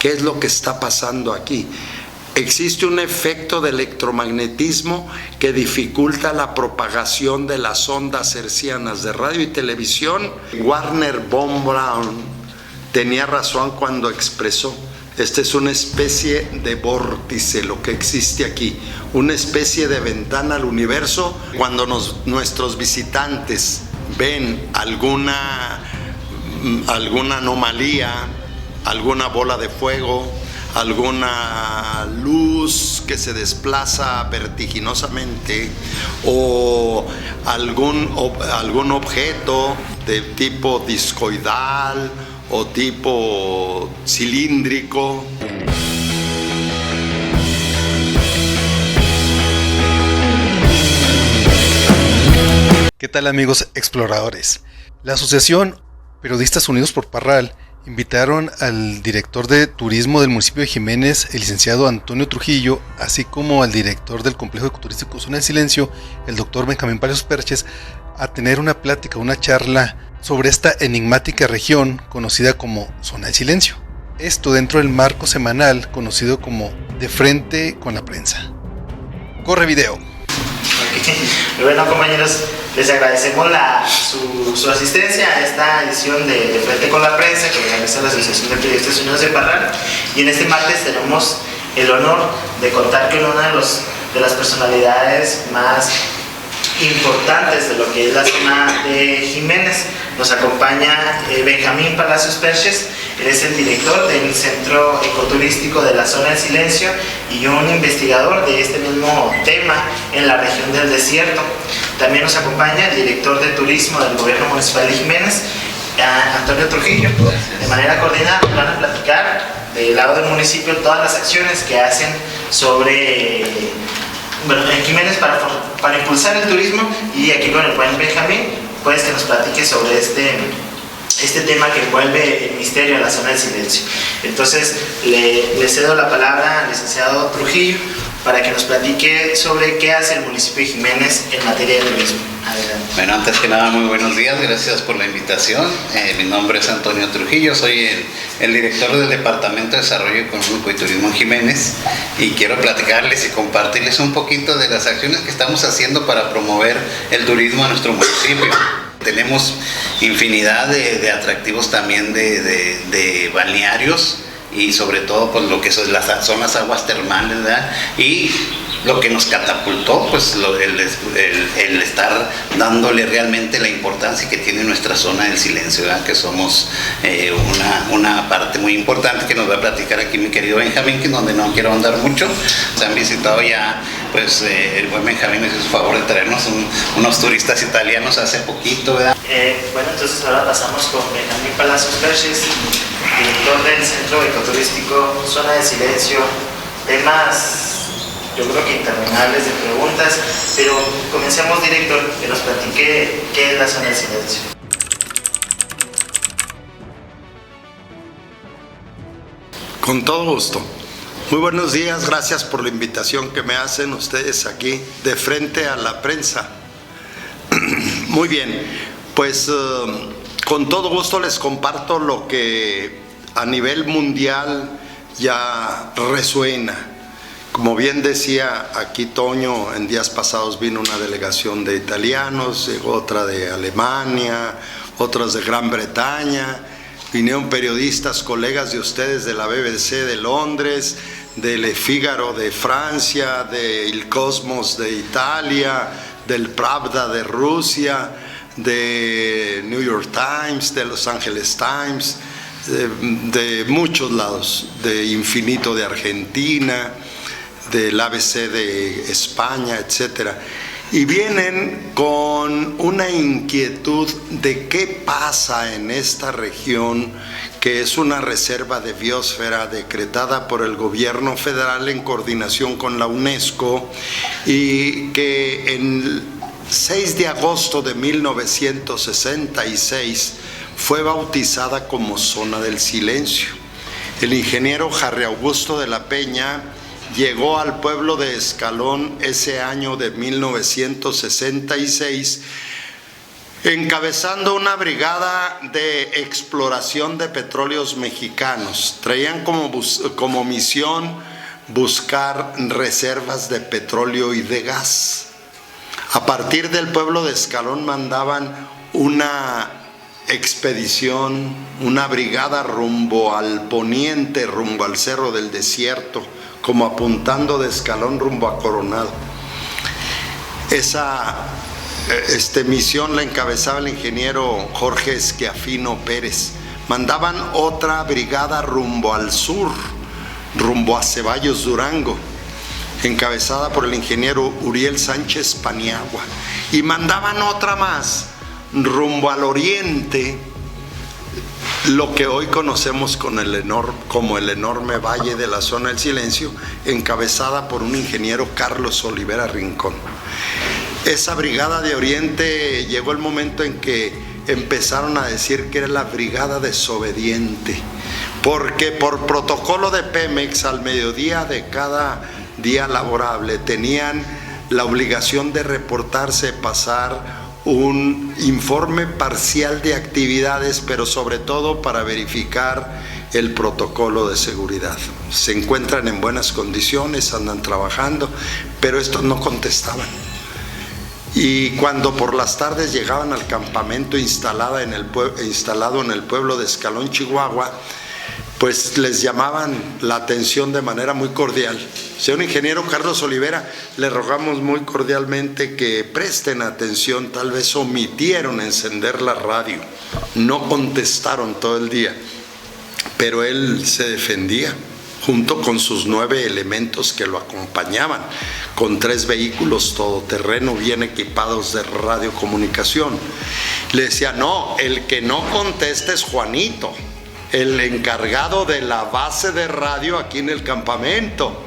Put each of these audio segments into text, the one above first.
¿Qué es lo que está pasando aquí? Existe un efecto de electromagnetismo que dificulta la propagación de las ondas hertzianas de radio y televisión. Wernher von Braun tenía razón cuando expresó: esta es una especie de vórtice lo que existe aquí, una especie de ventana al universo. Cuando nuestros visitantes ven alguna anomalía, alguna bola de fuego, alguna luz que se desplaza vertiginosamente o algún objeto de tipo discoidal o tipo cilíndrico. ¿Qué tal, amigos exploradores? La Asociación Periodistas Unidos por Parral invitaron al director de turismo del municipio de Jiménez, el licenciado Antonio Trujillo, así como al director del complejo ecoturístico Zona del Silencio, el doctor Benjamín Palacios Perches, a tener una plática, una charla sobre esta enigmática región conocida como Zona del Silencio. Esto dentro del marco semanal conocido como De Frente con la Prensa. Corre video. Bueno, compañeros, les agradecemos su asistencia a esta edición de Frente con la Prensa que realiza la Asociación de Periodistas Unidos de Parral. Y en este martes tenemos el honor de contar con una de las personalidades más importantes de lo que es la zona de Jiménez. Nos acompaña Benjamín Palacios Perches. Él es el director del Centro Ecoturístico de la Zona del Silencio y un investigador de este mismo tema en la región del desierto. También nos acompaña el director de turismo del Gobierno Municipal de Jiménez, Antonio Trujillo. De manera coordinada van a platicar del lado del municipio todas las acciones que hacen en Jiménez para impulsar el turismo, y aquí con el buen Benjamín, pues que nos platique sobre este tema que envuelve el misterio a la Zona del Silencio. Entonces le cedo la palabra al licenciado Trujillo para que nos platique sobre qué hace el municipio de Jiménez en materia de turismo. Adelante. Bueno, antes que nada, muy buenos días, gracias por la invitación. Mi nombre es Antonio Trujillo, soy el director del Departamento de Desarrollo Económico y Turismo en Jiménez, y quiero platicarles y compartirles un poquito de las acciones que estamos haciendo para promover el turismo en nuestro municipio. Tenemos infinidad de atractivos también de balnearios, y sobre todo pues lo que son las aguas termales, ¿verdad? Y lo que nos catapultó, pues el estar dándole realmente la importancia que tiene nuestra Zona del Silencio, ¿verdad? Que somos una parte muy importante que nos va a platicar aquí mi querido Benjamín, que es donde no quiero andar mucho. Se han visitado ya, pues el buen Benjamín hizo su favor de traernos unos turistas italianos hace poquito, ¿verdad? Bueno, entonces ahora pasamos con Benjamín Palacios Perches, director del Centro Ecoturístico Zona del Silencio. Temas, yo creo que interminables de preguntas, pero comencemos, director, que nos platique qué es la Zona del Silencio. Con todo gusto. Muy buenos días, gracias por la invitación que me hacen ustedes aquí de Frente a la Prensa. Muy bien, pues con todo gusto les comparto lo que a nivel mundial ya resuena. Como bien decía aquí Toño, en días pasados vino una delegación de italianos, otra de Alemania, otras de Gran Bretaña, vinieron periodistas, colegas de ustedes de la BBC de Londres, de Le Figaro de Francia, de Il Cosmos de Italia, del Pravda de Rusia, de New York Times, de Los Angeles Times, de muchos lados, de Infinito de Argentina, del ABC de España, etcétera. Y vienen con una inquietud de qué pasa en esta región, que es una reserva de biosfera decretada por el gobierno federal en coordinación con la UNESCO, y que en 6 de agosto de 1966 fue bautizada como Zona del Silencio. El ingeniero Harry Augusto de la Peña llegó al pueblo de Escalón ese año de 1966 encabezando una brigada de exploración de petróleos mexicanos. Traían como misión buscar reservas de petróleo y de gas. A partir del pueblo de Escalón mandaban una expedición, una brigada rumbo al poniente, rumbo al Cerro del Desierto, como apuntando de Escalón rumbo a Coronado. Esa misión la encabezaba el ingeniero Jorge Esquiafino Pérez. Mandaban otra brigada rumbo al sur, rumbo a Ceballos, Durango, encabezada por el ingeniero Uriel Sánchez Paniagua. Y mandaban otra más rumbo al oriente, lo que hoy conocemos como el enorme Valle de la Zona del Silencio, encabezada por un ingeniero Carlos Olivera Rincón. Esa brigada de oriente llegó el momento en que empezaron a decir que era la brigada desobediente, porque por protocolo de Pemex al mediodía de cada día laborable tenían la obligación de reportarse, pasar un informe parcial de actividades, pero sobre todo para verificar el protocolo de seguridad. Se encuentran en buenas condiciones, andan trabajando, pero estos no contestaban. Y cuando por las tardes llegaban al campamento instalado en el pueblo de Escalón, Chihuahua, pues les llamaban la atención de manera muy cordial. Señor ingeniero Carlos Olivera, le rogamos muy cordialmente que presten atención, tal vez omitieron encender la radio, no contestaron todo el día, pero él se defendía junto con sus 9 elementos que lo acompañaban, con 3 vehículos todoterreno bien equipados de radiocomunicación. Le decía, no, el que no contesta es Juanito, el encargado de la base de radio aquí en el campamento.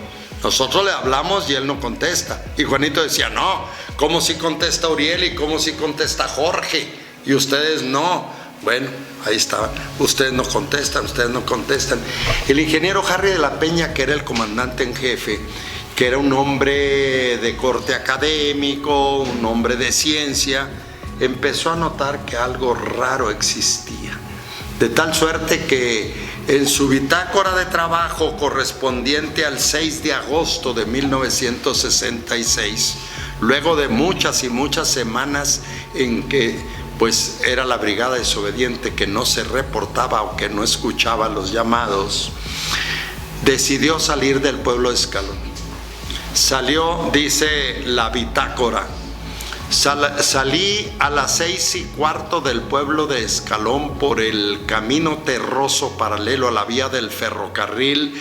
Nosotros le hablamos y él no contesta. Y Juanito decía, no, ¿cómo si contesta Uriel y cómo si contesta Jorge? Y ustedes no. Bueno, ahí estaban. Ustedes no contestan. El ingeniero Harry de la Peña, que era el comandante en jefe, que era un hombre de corte académico, un hombre de ciencia, empezó a notar que algo raro existía. De tal suerte que en su bitácora de trabajo correspondiente al 6 de agosto de 1966, luego de muchas y muchas semanas en que pues era la brigada desobediente que no se reportaba o que no escuchaba los llamados, decidió salir del pueblo de Escalón. Salió, dice la bitácora, salí a las 6:15 del pueblo de Escalón por el camino terroso paralelo a la vía del ferrocarril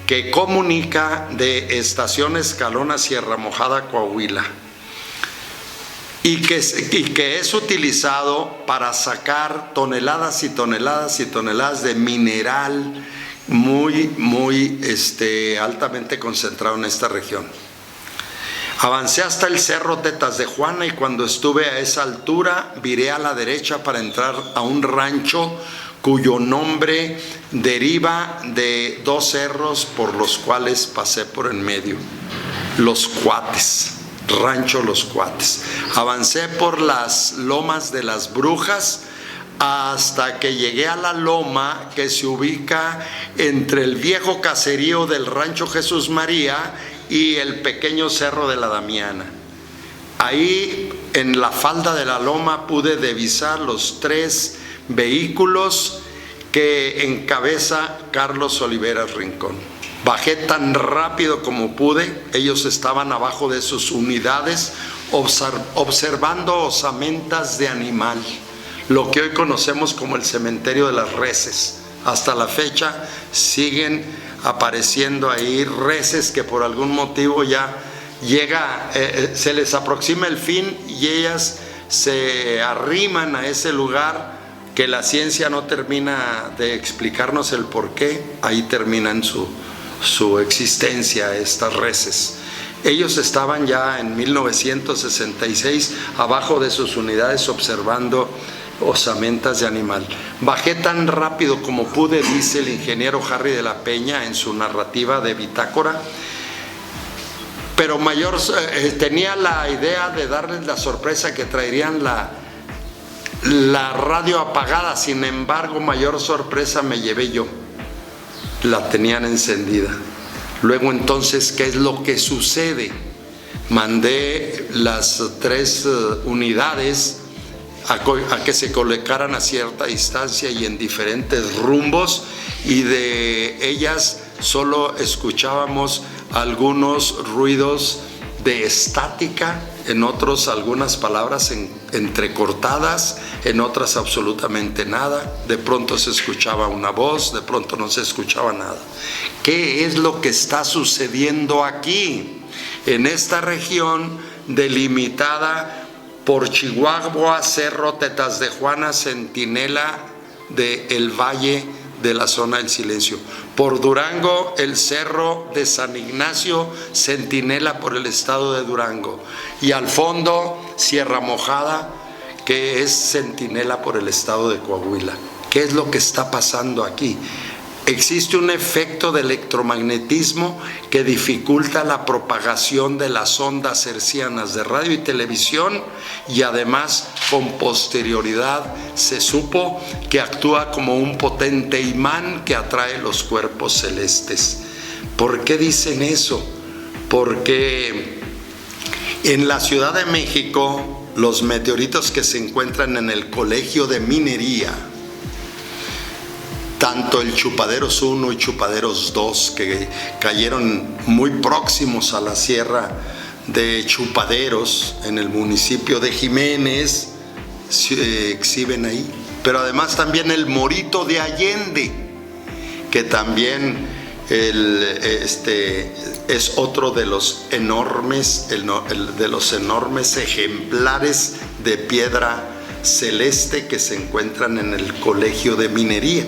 que comunica de Estación Escalón a Sierra Mojada, Coahuila, y que es utilizado para sacar toneladas y toneladas y toneladas de mineral muy altamente concentrado en esta región. Avancé hasta el cerro Tetas de Juana y cuando estuve a esa altura viré a la derecha para entrar a un rancho cuyo nombre deriva de 2 cerros por los cuales pasé por en medio, Los Cuates, Rancho Los Cuates. Avancé por las lomas de las Brujas hasta que llegué a la loma que se ubica entre el viejo caserío del Rancho Jesús María y el pequeño cerro de la Damiana. Ahí en la falda de la loma pude divisar los 3 vehículos que encabeza Carlos Olivera Rincón. Bajé tan rápido como pude, ellos estaban abajo de sus unidades observando osamentas de animal, lo que hoy conocemos como el cementerio de las reses. Hasta la fecha siguen apareciendo ahí reses que por algún motivo ya se les aproxima el fin y ellas se arriman a ese lugar que la ciencia no termina de explicarnos el por qué. Ahí terminan su existencia estas reses. Ellos estaban ya en 1966 abajo de sus unidades observando osamentas de animal. Bajé tan rápido como pude, dice el ingeniero Harry de la Peña en su narrativa de bitácora, pero tenía la idea de darles la sorpresa que traerían la radio apagada. Sin embargo, mayor sorpresa me llevé yo. La tenían encendida. Luego entonces, ¿qué es lo que sucede? Mandé las 3 unidades a que se colocaran a cierta distancia y en diferentes rumbos, y de ellas solo escuchábamos algunos ruidos de estática, en otros algunas palabras entrecortadas, en otras absolutamente nada. De pronto se escuchaba una voz, de pronto no se escuchaba nada. ¿Qué es lo que está sucediendo aquí? En esta región delimitada por Chihuahua, Cerro, Tetas de Juana, Centinela del Valle de la Zona del Silencio. Por Durango, el Cerro de San Ignacio, Centinela por el estado de Durango. Y al fondo, Sierra Mojada, que es Centinela por el estado de Coahuila. ¿Qué es lo que está pasando aquí? Existe un efecto de electromagnetismo que dificulta la propagación de las ondas hertzianas de radio y televisión, y además con posterioridad se supo que actúa como un potente imán que atrae los cuerpos celestes. ¿Por qué dicen eso? Porque en la Ciudad de México, los meteoritos que se encuentran en el Colegio de Minería, tanto el Chupaderos 1 y Chupaderos 2, que cayeron muy próximos a la sierra de Chupaderos en el municipio de Jiménez, se exhiben ahí. Pero además también el Morito de Allende, que también es otro de los enormes, de los enormes ejemplares de piedra celeste que se encuentran en el Colegio de Minería.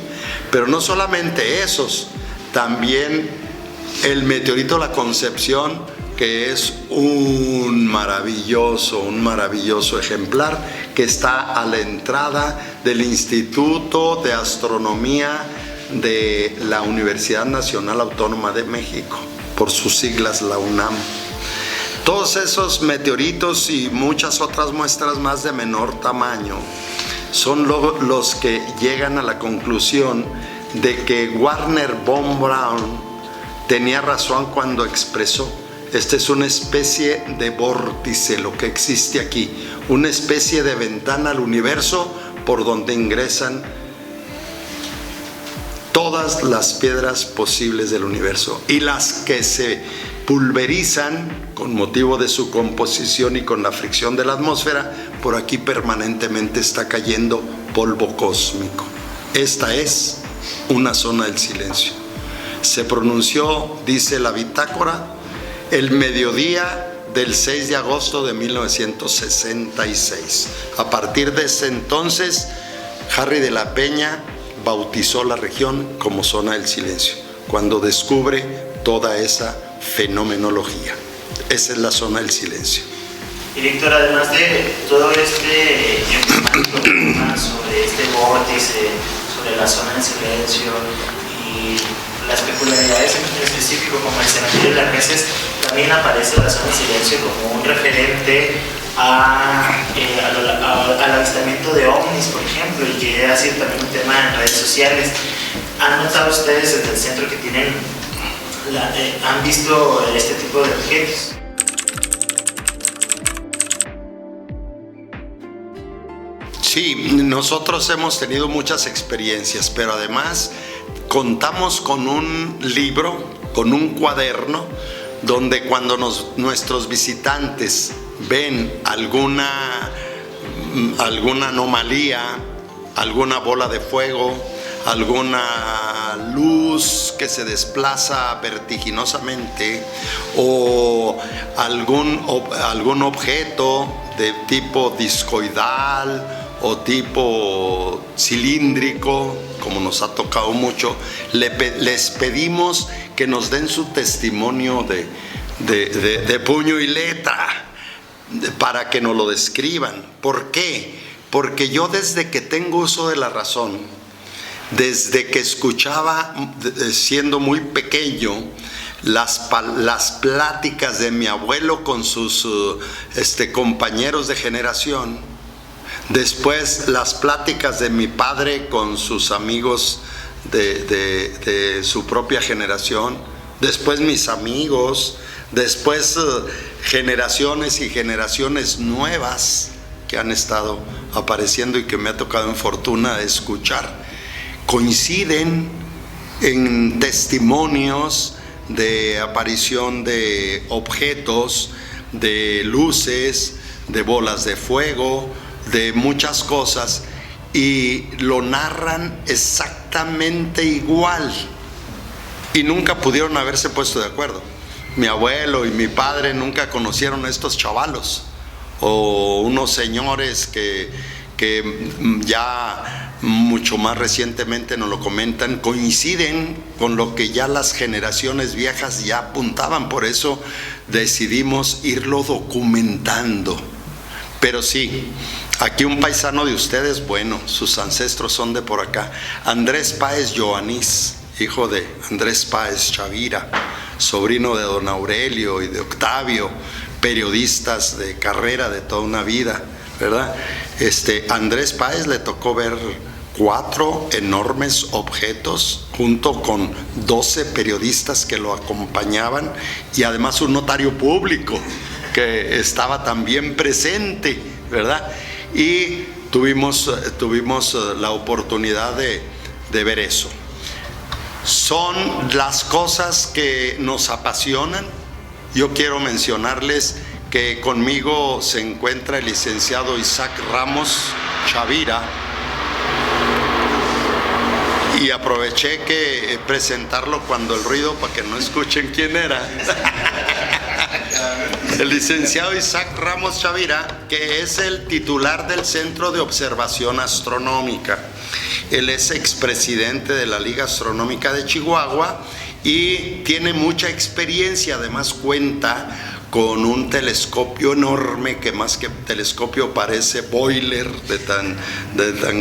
Pero no solamente esos, también el meteorito La Concepción, que es un maravilloso ejemplar, que está a la entrada del Instituto de Astronomía de la Universidad Nacional Autónoma de México, por sus siglas la UNAM. Todos esos meteoritos y muchas otras muestras más de menor tamaño son los que llegan a la conclusión de que Warner von Braun tenía razón cuando expresó: esta es una especie de vórtice lo que existe aquí, una especie de ventana al universo por donde ingresan todas las piedras posibles del universo, y las que se pulverizan con motivo de su composición y con la fricción de la atmósfera, por aquí permanentemente está cayendo polvo cósmico. Esta es una zona del silencio. Se pronunció, dice la bitácora, el mediodía del 6 de agosto de 1966. A partir de ese entonces, Harry de la Peña bautizó la región como zona del silencio, cuando descubre toda esa fenomenología. Esa es la zona del silencio. Director, además de todo este tema sobre este vórtice, sobre la zona del silencio y las peculiaridades en específico como el cementerio de las Reses, también aparece la zona del silencio como un referente al avistamiento de ovnis, por ejemplo, y que ha sido también un tema en redes sociales. ¿Han notado ustedes desde el centro que tienen, han visto este tipo de objetos? Sí, nosotros hemos tenido muchas experiencias, pero además contamos con un libro, con un cuaderno, donde cuando nuestros visitantes ven alguna anomalía, alguna bola de fuego, alguna luz que se desplaza vertiginosamente, o algún objeto de tipo discoidal o tipo cilíndrico, como nos ha tocado mucho, les pedimos que nos den su testimonio de puño y letra para que nos lo describan. ¿Por qué? Porque yo, desde que tengo uso de la razón, desde que escuchaba, siendo muy pequeño, las pláticas de mi abuelo con sus compañeros de generación, Después las pláticas de mi padre con sus amigos de su propia generación. Después mis amigos. Después generaciones y generaciones nuevas que han estado apareciendo y que me ha tocado en fortuna escuchar. Coinciden en testimonios de aparición de objetos, de luces, de bolas de fuego, de muchas cosas, y lo narran exactamente igual, y nunca pudieron haberse puesto de acuerdo. Mi abuelo y mi padre nunca conocieron a estos chavalos, o unos señores que ya mucho más recientemente nos lo comentan, coinciden con lo que ya las generaciones viejas ya apuntaban. Por eso decidimos irlo documentando. Pero sí, aquí un paisano de ustedes, bueno, sus ancestros son de por acá. Andrés Páez Joanís, hijo de Andrés Páez Chavira, sobrino de don Aurelio y de Octavio, periodistas de carrera de toda una vida, ¿verdad? Andrés Páez le tocó ver 4 enormes objetos junto con 12 periodistas que lo acompañaban, y además un notario público que estaba también presente, ¿verdad? Y tuvimos la oportunidad de ver eso. Son las cosas que nos apasionan. Yo quiero mencionarles que conmigo se encuentra el licenciado Isaac Ramos Chavira, y aproveché que presentarlo cuando el ruido, para que no escuchen quién era. El licenciado Isaac Ramos Chavira, que es el titular del Centro de Observación Astronómica. Él es expresidente de la Liga Astronómica de Chihuahua y tiene mucha experiencia. Además cuenta con un telescopio enorme, que más que telescopio parece boiler, de tan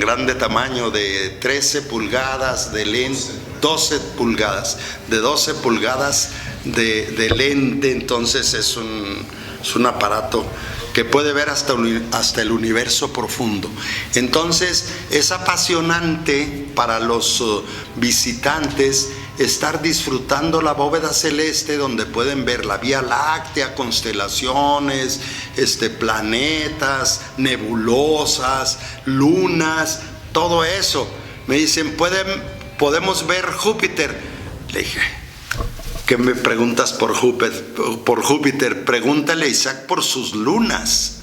grande tamaño, de 13 pulgadas de lente, 12 pulgadas, de 12 pulgadas de lente. Entonces es un aparato que puede ver hasta el universo profundo. Entonces es apasionante para los visitantes estar disfrutando la bóveda celeste, donde pueden ver la Vía Láctea, constelaciones, planetas, nebulosas, lunas, todo eso. Me dicen, ¿podemos ver Júpiter? Le dije, ¿qué me preguntas por Júpiter? Pregúntale a Isaac por sus lunas.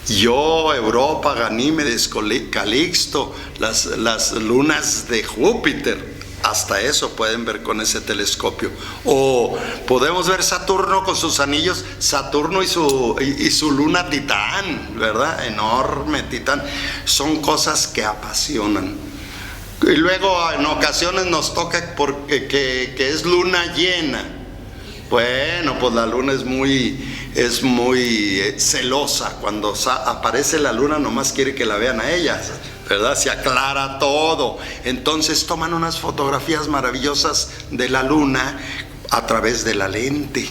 Yo, Europa, Ganímedes, Calixto, las lunas de Júpiter, hasta eso pueden ver con ese telescopio. O podemos ver Saturno con sus anillos, Saturno y su luna Titán, ¿verdad? Enorme Titán. Son cosas que apasionan. Y luego en ocasiones nos toca que es luna llena. Bueno, pues la luna es muy celosa. Cuando aparece la luna nomás quiere que la vean a ella, ¿verdad? Se aclara todo. Entonces toman unas fotografías maravillosas de la luna a través de la lente.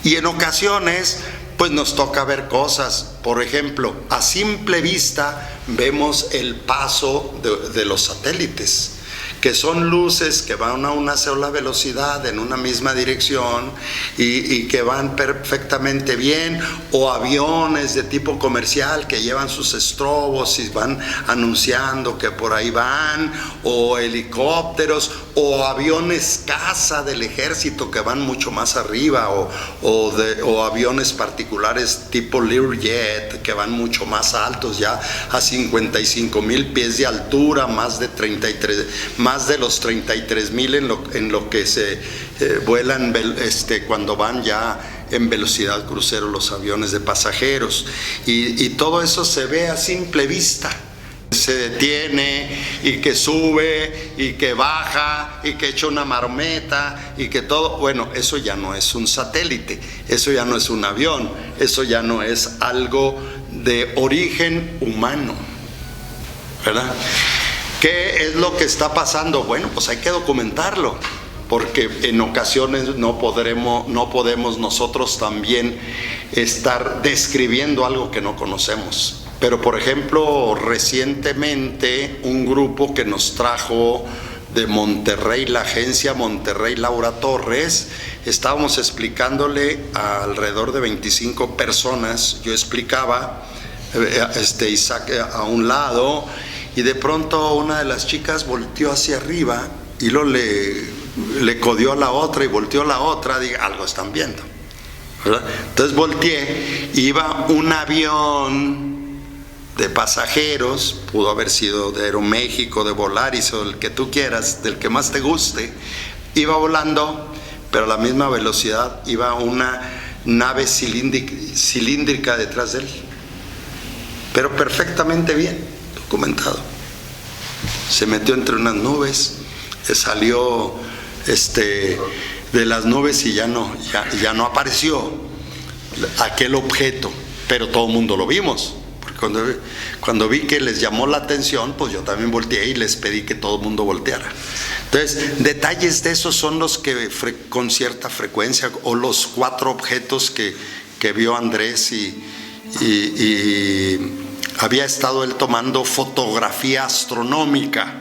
Y en ocasiones pues nos toca ver cosas. Por ejemplo, a simple vista vemos el paso de los satélites, que son luces que van a una sola velocidad en una misma dirección y que van perfectamente bien, o aviones de tipo comercial que llevan sus estrobos y van anunciando que por ahí van, o helicópteros, o aviones caza del ejército que van mucho más arriba, o aviones particulares tipo Learjet que van mucho más altos, ya a 55,000 pies de altura, más de los 33,000 en lo que se vuelan cuando van ya en velocidad crucero los aviones de pasajeros, y todo eso se ve a simple vista. Se detiene y que sube y que baja y que echa una marometa y que todo. Bueno, eso ya no es un satélite, eso ya no es un avión, eso ya no es algo de origen humano, ¿verdad? ¿Qué es lo que está pasando? Bueno, pues hay que documentarlo, porque en ocasiones no podemos nosotros también estar describiendo algo que no conocemos. Pero por ejemplo, recientemente un grupo que nos trajo de Monterrey, la agencia Monterrey Laura Torres, estábamos explicándole a alrededor de 25 personas, yo explicaba, Isaac a un lado, y de pronto una de las chicas volteó hacia arriba y luego le codió a la otra y volteó a la otra, diga, algo están viendo, ¿verdad? Entonces volteé, iba un avión de pasajeros, pudo haber sido de Aeroméxico, de Volaris o el que tú quieras, del que más te guste, iba volando, pero a la misma velocidad iba una nave cilíndrica detrás de él, pero perfectamente bien documentado. Se metió entre unas nubes, salió de las nubes y ya no apareció aquel objeto, pero todo el mundo lo vimos. Cuando vi que les llamó la atención, pues yo también volteé y les pedí que todo el mundo volteara. Entonces, detalles de esos son los que con cierta frecuencia, o los 4 objetos que vio Andrés y había estado él tomando fotografía astronómica,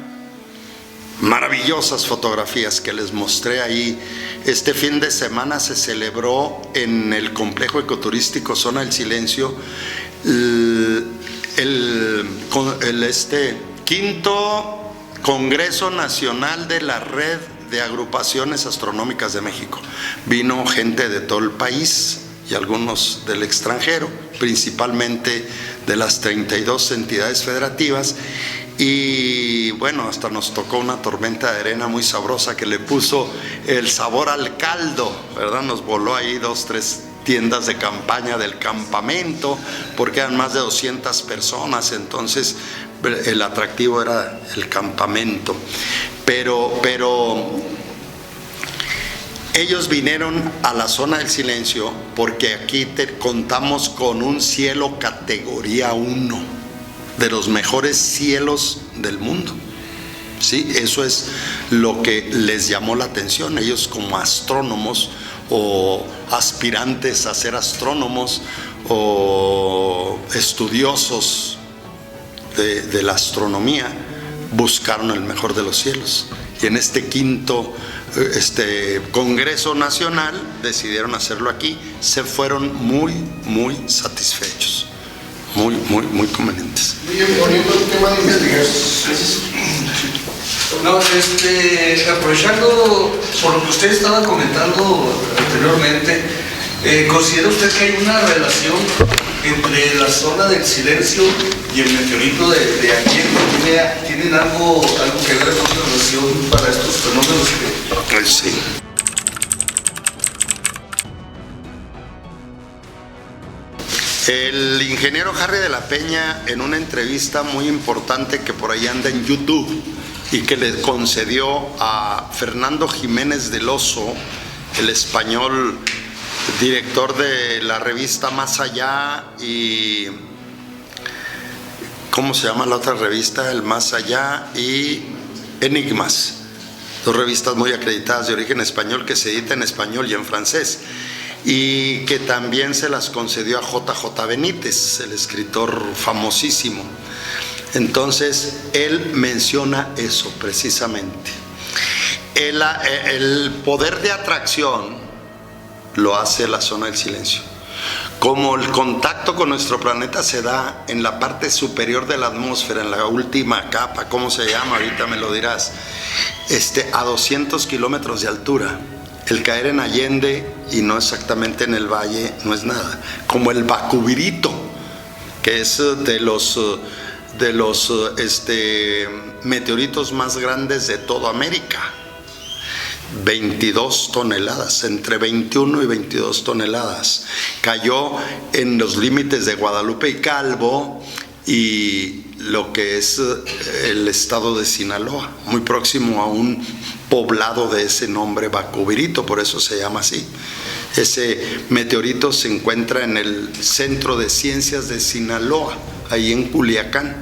maravillosas fotografías que les mostré ahí. Este fin de semana se celebró en el complejo ecoturístico Zona del Silencio el 5º Congreso Nacional de la Red de Agrupaciones Astronómicas de México. Vino gente de todo el país y algunos del extranjero, principalmente de las 32 entidades federativas, y bueno, hasta nos tocó una tormenta de arena muy sabrosa que le puso el sabor al caldo, ¿verdad? Nos voló ahí 2, 3 tiendas de campaña del campamento, porque eran más de 200 personas, entonces el atractivo era el campamento. Pero ellos vinieron a la Zona del Silencio porque aquí contamos con un cielo categoría 1, de los mejores cielos del mundo. Sí, eso es lo que les llamó la atención. Ellos, como astrónomos o aspirantes a ser astrónomos o estudiosos de la astronomía, buscaron el mejor de los cielos, y en este 5º Congreso Nacional decidieron hacerlo aquí. Se fueron muy satisfechos, muy convenientes. Poniendo el tema de investigación, no, aprovechando por lo que usted estaba comentando anteriormente, ¿considera usted que hay una relación entre la Zona del Silencio y el meteorito de Allende? ¿Tienen algo que ver con la relación para estos fenómenos? Sí. El ingeniero Harry de la Peña, en una entrevista muy importante que por ahí anda en YouTube y que le concedió a Fernando Jiménez del Oso, el español director de la revista Más Allá, y ¿cómo se llama la otra revista? El Más Allá y Enigmas, 2 revistas muy acreditadas de origen español que se editan en español y en francés, y que también se las concedió a JJ Benítez, el escritor famosísimo. Entonces él menciona eso precisamente. El poder de atracción lo hace la Zona del Silencio. Como el contacto con nuestro planeta se da en la parte superior de la atmósfera, en la última capa, ¿cómo se llama? Ahorita me lo dirás. A 200 kilómetros de altura. El caer en Allende, y no exactamente en el valle, no es nada. Como el Bacubirito, que es de los meteoritos más grandes de toda América. 22 toneladas, entre 21 y 22 toneladas. Cayó en los límites de Guadalupe y Calvo y lo que es el estado de Sinaloa, muy próximo a un poblado de ese nombre, Bacubirito, por eso se llama así. Ese meteorito se encuentra en el Centro de Ciencias de Sinaloa, ahí en Culiacán.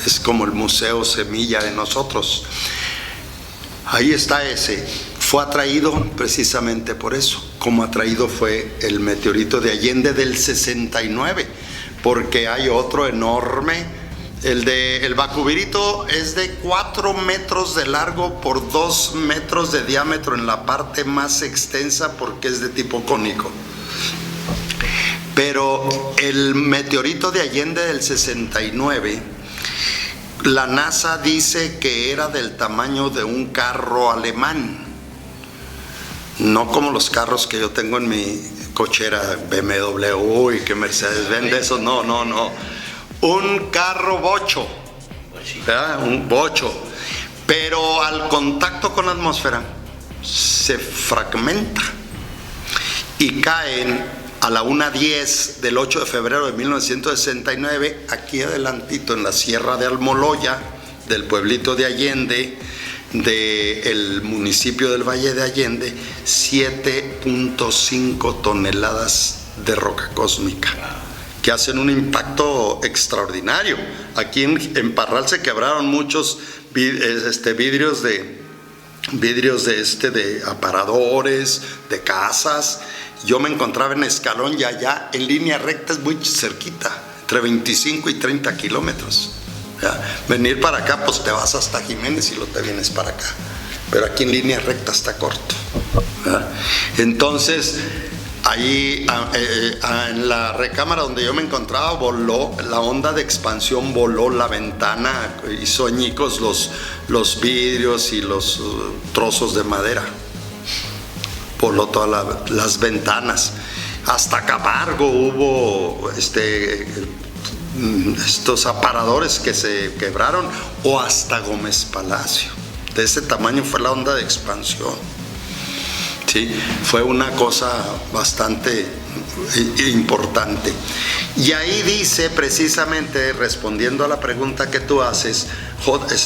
Es como el Museo Semilla de nosotros. Ahí está ese. Fue atraído precisamente por eso, como atraído fue el meteorito de Allende del 69, porque hay otro enorme. El Bacubirito es de 4 metros de largo por 2 metros de diámetro en la parte más extensa, porque es de tipo cónico. Pero el meteorito de Allende del 69, la NASA dice que era del tamaño de un carro alemán, no como los carros que yo tengo en mi cochera BMW y que Mercedes vende eso, no, un carro bocho, ¿verdad? Un bocho, pero al contacto con la atmósfera se fragmenta y caen a la 1:10 del 8 de febrero de 1969, aquí adelantito en la Sierra de Almoloya, del pueblito de Allende, del municipio del Valle de Allende, 7.5 toneladas de roca cósmica, que hacen un impacto extraordinario. Aquí en Parral se quebraron muchos vidrios de aparadores, de casas. Yo me encontraba en Escalón y allá en línea recta es muy cerquita, entre 25 y 30 kilómetros. ¿Ya? Venir para acá, pues te vas hasta Jiménez y luego te vienes para acá. Pero aquí en línea recta está corto. ¿Ya? Entonces, ahí en la recámara donde yo me encontraba, voló la onda de expansión, voló la ventana, hizo añicos los vidrios y los trozos de madera. Voló todas las ventanas. Hasta Camargo hubo estos aparadores que se quebraron, o hasta Gómez Palacio. De ese tamaño fue la onda de expansión. Sí, fue una cosa bastante importante. Y ahí dice, precisamente respondiendo a la pregunta que tú haces,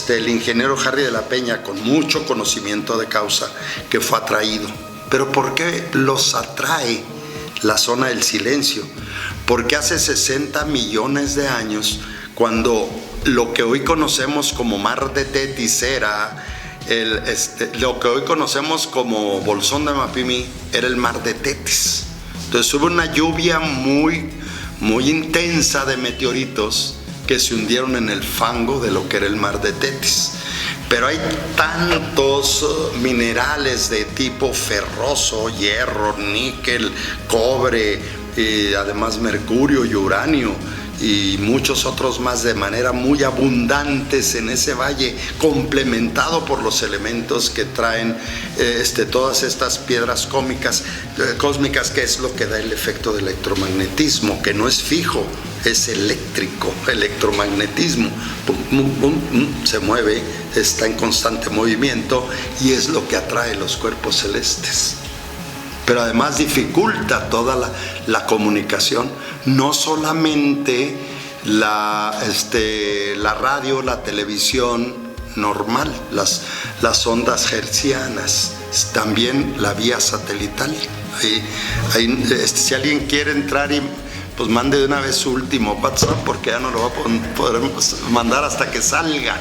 el ingeniero Harry de la Peña, con mucho conocimiento de causa, que fue atraído. Pero ¿por qué los atrae la zona del silencio? Porque hace 60 millones de años, cuando lo que hoy conocemos como Mar de Tetis era lo que hoy conocemos como Bolsón de Mapimí, era el Mar de Tetis. Entonces hubo una lluvia muy intensa de meteoritos que se hundieron en el fango de lo que era el Mar de Tetis. Pero hay tantos minerales de tipo ferroso, hierro, níquel, cobre, y además mercurio y uranio, y muchos otros más de manera muy abundantes en ese valle, complementado por los elementos que traen todas estas piedras cósmicas, que es lo que da el efecto de electromagnetismo, que no es fijo, es eléctrico, electromagnetismo, se mueve, está en constante movimiento, y es lo que atrae los cuerpos celestes. Pero además dificulta toda la comunicación, no solamente la radio, la televisión normal, las ondas hertzianas, también la vía satelital. Si alguien quiere entrar, pues mande de una vez su último WhatsApp, porque ya no lo va a poder mandar hasta que salga.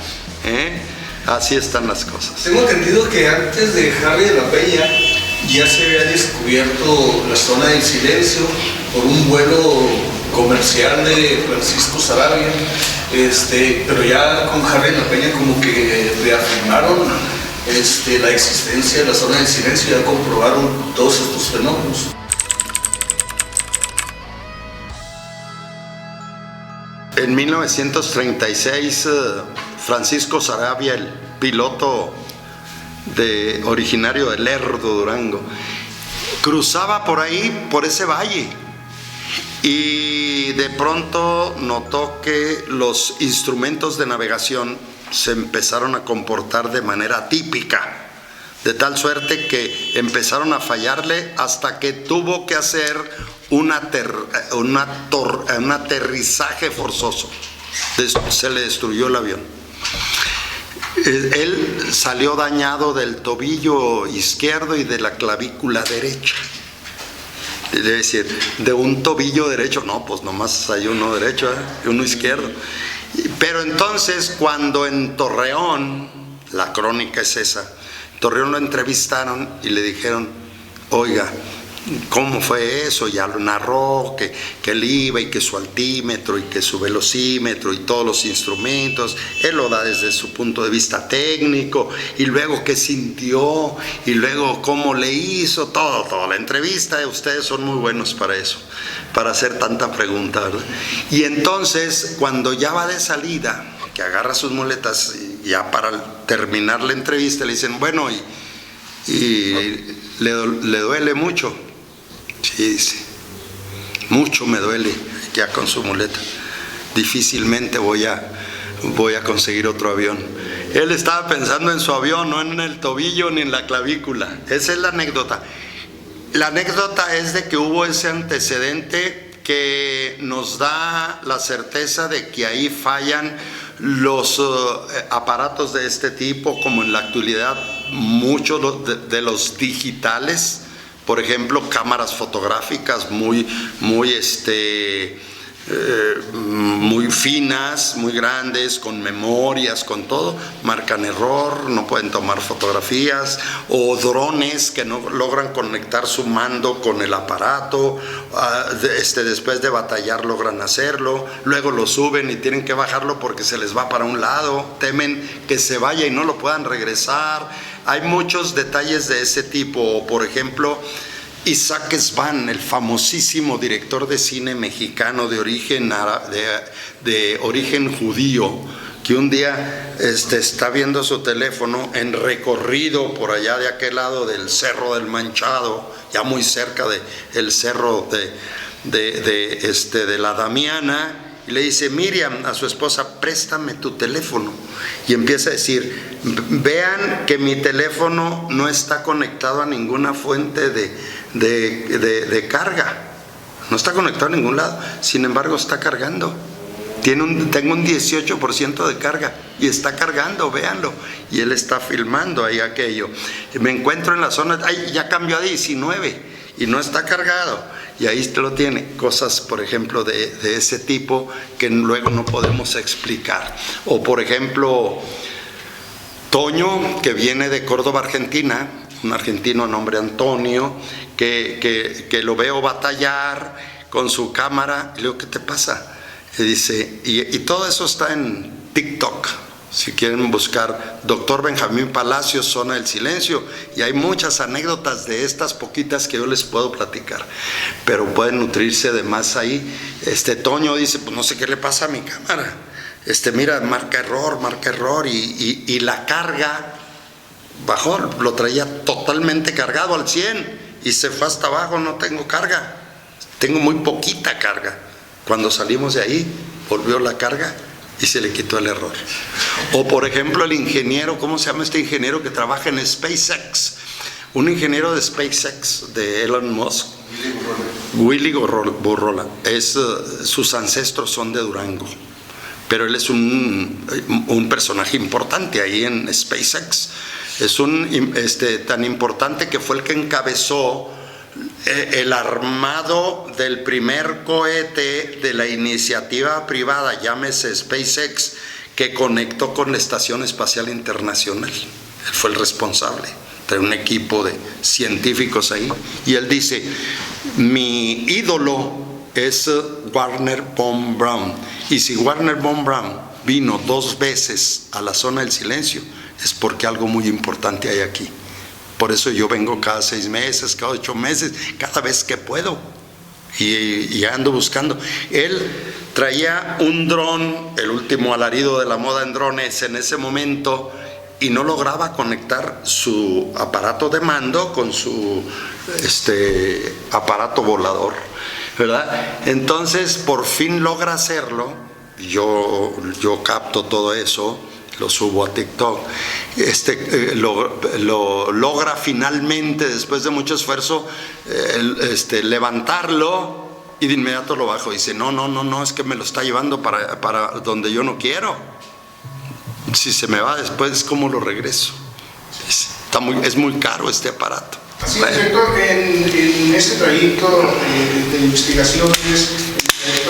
Así están las cosas. Tengo entendido que antes de Harry de la Peña ya se había descubierto la zona del silencio por un vuelo comercial de Francisco Sarabia, pero ya con Harry de la Peña como que reafirmaron la existencia de la zona del silencio, ya comprobaron todos estos fenómenos. En 1936, Francisco Sarabia, el piloto originario de Lerdo, Durango, cruzaba por ahí, por ese valle, y de pronto notó que los instrumentos de navegación se empezaron a comportar de manera atípica, de tal suerte que empezaron a fallarle hasta que tuvo que hacer un aterrizaje forzoso. Se le destruyó el avión. Él salió dañado del tobillo izquierdo y de la clavícula derecha. Es decir, de un tobillo derecho, no, pues nomás hay uno derecho y uno izquierdo. Pero entonces, cuando en Torreón, la crónica es esa, Torreón lo entrevistaron y le dijeron: oiga, cómo fue eso, ya lo narró, que él iba y que su altímetro y que su velocímetro y todos los instrumentos, él lo da desde su punto de vista técnico, y luego qué sintió, y luego cómo le hizo, todo. La entrevista, ustedes son muy buenos para eso, para hacer tanta pregunta, ¿verdad? Y entonces, cuando ya va de salida, que agarra sus muletas, ya para terminar la entrevista, le dicen, bueno, y le duele mucho. Sí, dice, mucho me duele ya con su muleta. Difícilmente voy a conseguir otro avión. Él estaba pensando en su avión, no en el tobillo ni en la clavícula. Esa es la anécdota. La anécdota es de que hubo ese antecedente que nos da la certeza de que ahí fallan los aparatos de este tipo, como en la actualidad muchos de los digitales. Por ejemplo, cámaras fotográficas muy finas, muy grandes, con memorias, con todo, marcan error, no pueden tomar fotografías, o drones que no logran conectar su mando con el aparato, después de batallar logran hacerlo, luego lo suben y tienen que bajarlo porque se les va para un lado, temen que se vaya y no lo puedan regresar. Hay muchos detalles de ese tipo. Por ejemplo, Isaac Svan, el famosísimo director de cine mexicano de origen judío, que un día está viendo su teléfono en recorrido por allá de aquel lado del Cerro del Manchado, ya muy cerca del cerro de la Damiana, y le dice, Miriam, a su esposa, préstame tu teléfono. Y empieza a decir, vean que mi teléfono no está conectado a ninguna fuente de carga. No está conectado a ningún lado, sin embargo está cargando. Tengo un 18% de carga y está cargando, véanlo. Y él está filmando ahí aquello. Me encuentro en la zona, ya cambió a 19 y no está cargado. Y ahí te lo tiene, cosas, por ejemplo, de ese tipo que luego no podemos explicar. O, por ejemplo, Toño, que viene de Córdoba, Argentina, un argentino de nombre Antonio, que lo veo batallar con su cámara, y le digo, ¿qué te pasa? Y dice, y todo eso está en TikTok. Si quieren buscar Dr. Benjamín Palacios, Zona del Silencio, y hay muchas anécdotas de estas poquitas que yo les puedo platicar, pero pueden nutrirse de más ahí. Toño dice, pues no sé qué le pasa a mi cámara, mira, marca error, y la carga bajó, lo traía totalmente cargado al 100 y se fue hasta abajo, no tengo carga, tengo muy poquita carga. Cuando salimos de ahí, volvió la carga y se le quitó el error. O por ejemplo el ingeniero, ¿cómo se llama este ingeniero que trabaja en SpaceX? Un ingeniero de SpaceX, de Elon Musk, Willy Borrola. Sus ancestros son de Durango, pero él es un personaje importante ahí en SpaceX. Es tan importante que fue el que encabezó el armado del primer cohete de la iniciativa privada, llámese SpaceX, que conectó con la Estación Espacial Internacional. Él fue el responsable, trae un equipo de científicos ahí, y él dice, mi ídolo es Wernher von Braun, y si Wernher von Braun vino 2 veces a la Zona del Silencio, es porque algo muy importante hay aquí. Por eso yo vengo cada 6 meses, cada 8 meses, cada vez que puedo, y ando buscando. Él traía un dron, el último alarido de la moda en drones en ese momento, y no lograba conectar su aparato de mando con su aparato volador, ¿verdad? Entonces por fin logra hacerlo. Yo capto todo eso, lo subo a TikTok, lo logra finalmente, después de mucho esfuerzo, levantarlo, y de inmediato lo bajo. Dice, no, es que me lo está llevando para donde yo no quiero. Si se me va después, ¿cómo lo regreso? Es muy caro este aparato. Así es, director, en este trayecto de investigaciones,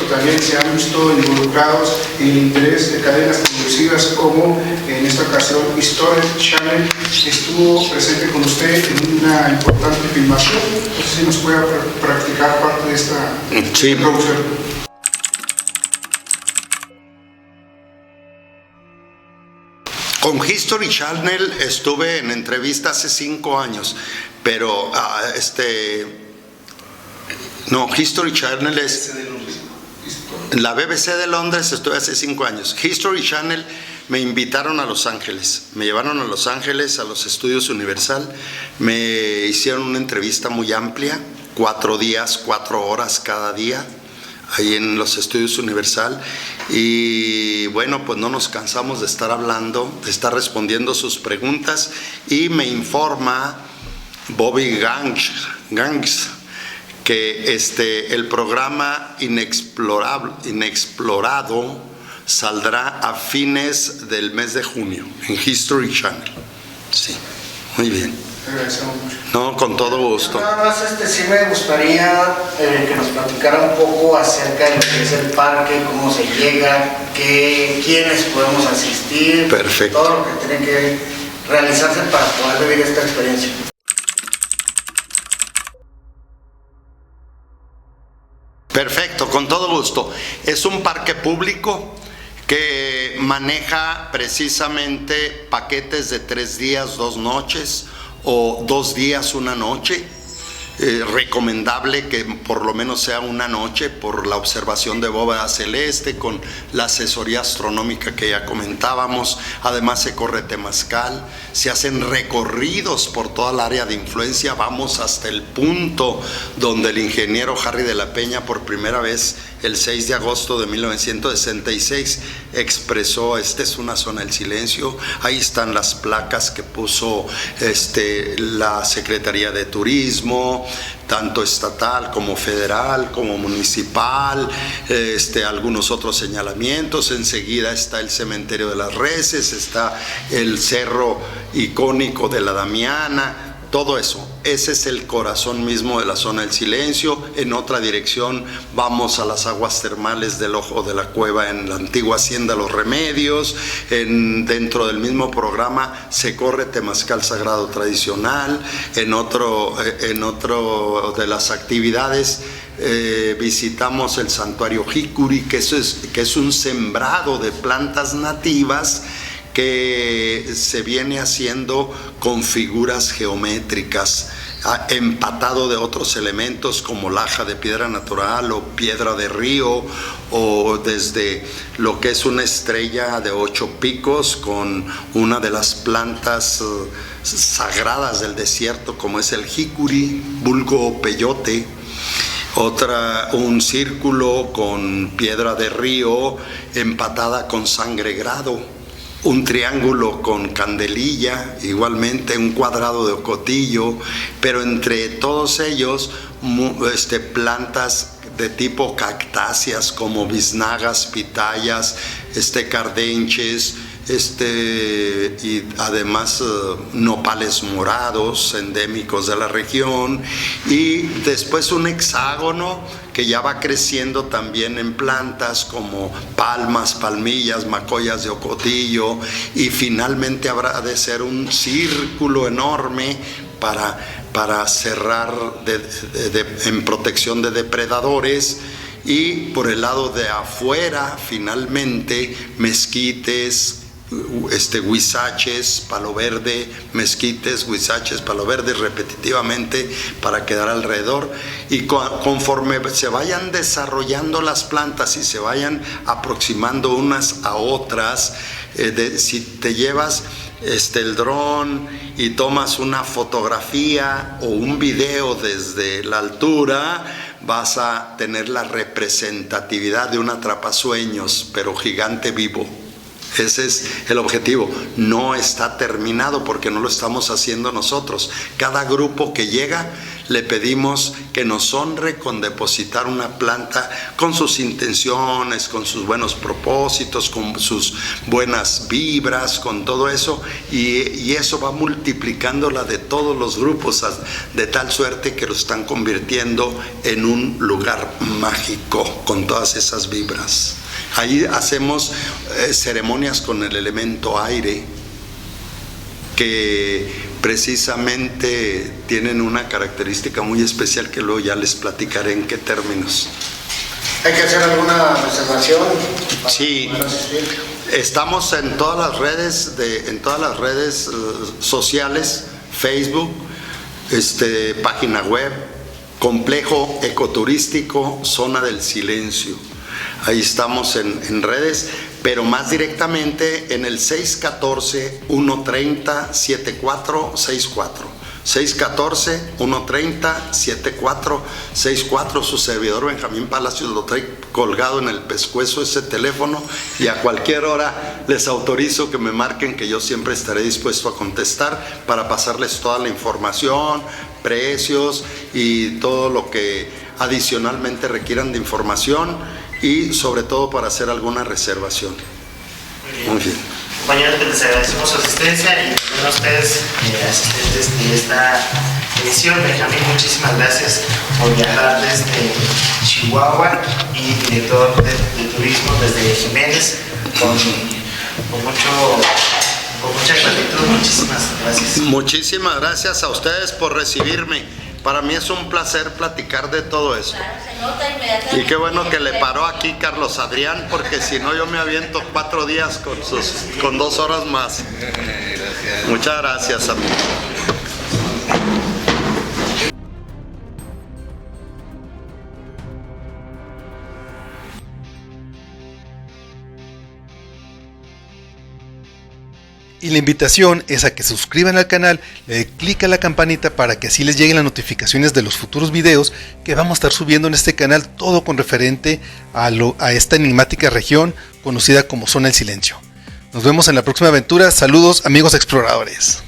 también se han visto involucrados el interés de cadenas televisivas como en esta ocasión History Channel estuvo presente con usted en una importante filmación. No sé si nos puede practicar parte de esta introducción. Con History Channel estuve en entrevista hace 5 años, pero History Channel es la BBC de Londres. Estuve hace 5 años. History Channel me invitaron a Los Ángeles, me llevaron a Los Ángeles a los estudios Universal, me hicieron una entrevista muy amplia, 4 días, 4 horas cada día, ahí en los estudios Universal, y bueno, pues no nos cansamos de estar hablando, de estar respondiendo sus preguntas, y me informa Bobby Gangs que el programa Inexplorado saldrá a fines del mes de junio en History Channel. Sí, muy bien. Agradecemos mucho. No, con todo gusto. Nada más sí me gustaría que nos platicara un poco acerca de lo que es el parque, cómo se llega, quiénes podemos asistir. Perfecto. Todo lo que tiene que realizarse para poder vivir esta experiencia. Perfecto, con todo gusto. Es un parque público que maneja precisamente paquetes de 3 días, 2 noches o 2 días, 1 noche. Recomendable que por lo menos sea 1 noche por la observación de bóveda celeste con la asesoría astronómica que ya comentábamos. Además se corre temazcal, se hacen recorridos por toda el área de influencia. Vamos hasta el punto donde el ingeniero Harry de la Peña por primera vez el 6 de agosto de 1966 expresó: esta es una zona del silencio. Ahí están las placas que puso la Secretaría de Turismo, tanto estatal como federal como municipal, algunos otros señalamientos. Enseguida está el cementerio de las Reses, está el cerro icónico de la Damiana. Todo eso, ese es el corazón mismo de la zona del silencio. En otra dirección vamos a las aguas termales del Ojo de la Cueva en la antigua Hacienda Los Remedios. Dentro del mismo programa se corre temazcal sagrado tradicional. En otro de las actividades visitamos el santuario Jicuri, que es un sembrado de plantas nativas que se viene haciendo con figuras geométricas, empatado de otros elementos como laja de piedra natural o piedra de río, o desde lo que es una estrella de 8 picos con una de las plantas sagradas del desierto como es el jicuri, vulgo peyote. Un círculo con piedra de río empatada con sangre grado. Un triángulo con candelilla, igualmente un cuadrado de ocotillo, pero entre todos ellos plantas de tipo cactáceas como biznagas, pitayas, cardenches, y además nopales morados endémicos de la región, y después un hexágono que ya va creciendo también en plantas como palmas, palmillas, macoyas de ocotillo, y finalmente habrá de ser un círculo enorme para cerrar en protección de depredadores. Y por el lado de afuera finalmente mezquites, huizaches, palo verde, mezquites, huizaches, palo verde, repetitivamente para quedar alrededor. Y conforme se vayan desarrollando las plantas y se vayan aproximando unas a otras, si te llevas el dron y tomas una fotografía o un video desde la altura, vas a tener la representatividad de un atrapasueños, pero gigante vivo. Ese es el objetivo. No está terminado porque no lo estamos haciendo nosotros. Cada grupo que llega le pedimos que nos honre con depositar una planta con sus intenciones, con sus buenos propósitos, con sus buenas vibras, con todo eso, y eso va multiplicando la de todos los grupos de tal suerte que lo están convirtiendo en un lugar mágico con todas esas vibras. Ahí hacemos ceremonias con el elemento aire, que precisamente tienen una característica muy especial que luego ya les platicaré en qué términos. ¿Hay que hacer alguna reservación? Sí, estamos en todas las redes sociales, Facebook, página web, Complejo Ecoturístico Zona del Silencio. Ahí estamos en redes, pero más directamente en el 614-130-7464. 614-130-7464. Su servidor Benjamín Palacios lo trae colgado en el pescuezo ese teléfono, y a cualquier hora les autorizo que me marquen, que yo siempre estaré dispuesto a contestar para pasarles toda la información, precios y todo lo que adicionalmente requieran de información, y sobre todo para hacer alguna reservación. Muy bien. Compañeros, les agradecemos su asistencia y también a ustedes, asistentes de esta emisión. Benjamín, muchísimas gracias por viajar desde Chihuahua, y director de turismo desde Jiménez, con mucha gratitud. Muchísimas gracias. Muchísimas gracias a ustedes por recibirme. Para mí es un placer platicar de todo eso. Claro, se nota inmediatamente. Y qué bueno que le paró aquí Carlos Adrián, porque si no yo me aviento 4 días con 2 horas más. Gracias. Muchas gracias, amigo. Y la invitación es a que se suscriban al canal, le den clic a la campanita para que así les lleguen las notificaciones de los futuros videos que vamos a estar subiendo en este canal, todo con referente a esta enigmática región conocida como Zona del Silencio. Nos vemos en la próxima aventura. Saludos, amigos exploradores.